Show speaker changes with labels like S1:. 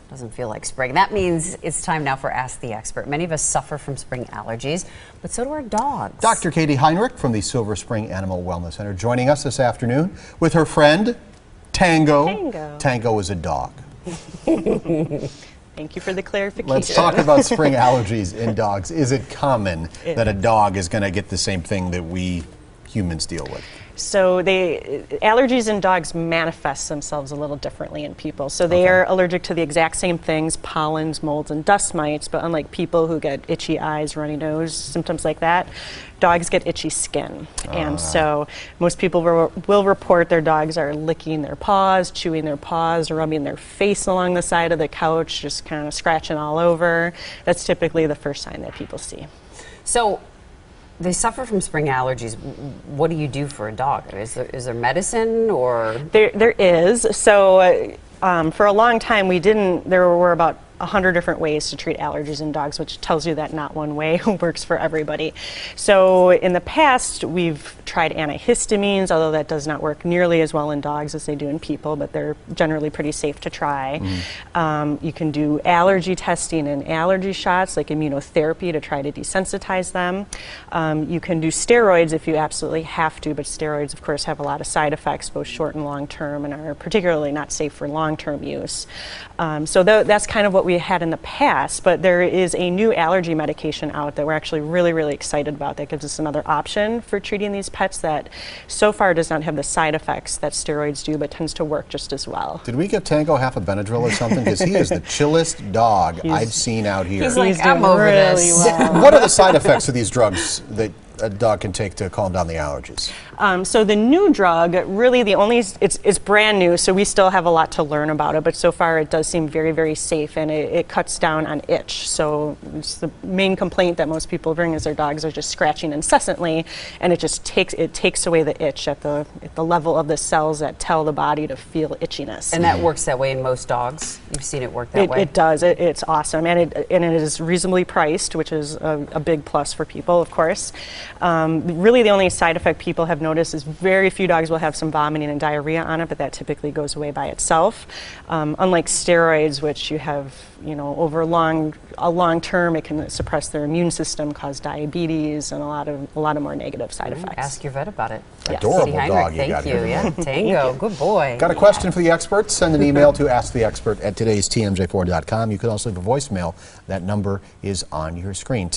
S1: Doesn't feel like spring. That means it's time now for Ask the Expert. Many of us suffer from spring allergies, but so do our dogs.
S2: Dr. Katie Heinrich from the Silver Spring Animal Wellness Center joining us this afternoon with her friend Tango. Tango is a dog.
S3: Thank you for the clarification.
S2: Let's talk about spring allergies in dogs. Is it common that a dog is going to get the same thing that we humans deal with?
S3: So allergies in dogs manifest themselves a little differently in people. So they are allergic to the exact same things, pollens, molds, and dust mites, but unlike people who get itchy eyes, runny nose, symptoms like that, dogs get itchy skin. And so most people will report their dogs are licking their paws, chewing their paws, rubbing their face along the side of the couch, just kind of scratching all over. That's typically the first sign that people see.
S1: So they suffer from spring allergies. What do you do for a dog? Is there medicine or?
S3: There is. So for a long time there were about 100 different ways to treat allergies in dogs, which tells you that not one way works for everybody. So in the past, we've tried antihistamines, although that does not work nearly as well in dogs as they do in people, but they're generally pretty safe to try. You can do allergy testing and allergy shots, like immunotherapy, to try to desensitize them. You can do steroids if you absolutely have to, but steroids, of course, have a lot of side effects, both short and long term, and are particularly not safe for long-term use. So that's kind of what we had in the past, but there is a new allergy medication out that we're actually really, really excited about that gives us another option for treating these pets that so far does not have the side effects that steroids do, but tends to work just as well.
S2: Did we give Tango half a Benadryl or something? Because he is the chillest dog I've seen out here.
S1: He's like, I'm over this.
S3: Well.
S2: What are the side effects of these drugs that a dog can take to calm down the allergies?
S3: So the new drug, really it's brand new, so we still have a lot to learn about it, but so far it does seem very, very safe, and it cuts down on itch. So it's the main complaint that most people bring is their dogs are just scratching incessantly, and it just takes away the itch at the level of the cells that tell the body to feel itchiness.
S1: And that works that way in most dogs? You've seen it work that way?
S3: It does. It's awesome, and it is reasonably priced, which is a big plus for people, of course. Really the only side effect people have noticed is very few dogs will have some vomiting and diarrhea on it, but that typically goes away by itself. Unlike steroids, which you have, over a long term, it can suppress their immune system, cause diabetes, and a lot of more negative side effects.
S1: Ask your vet about it.
S2: Yes. Adorable dog you got here.
S1: Yeah, Tango, good boy.
S2: Got a question for the experts? Send an email to asktheexpert@today'stmj4.com. You can also leave a voicemail. That number is on your screen.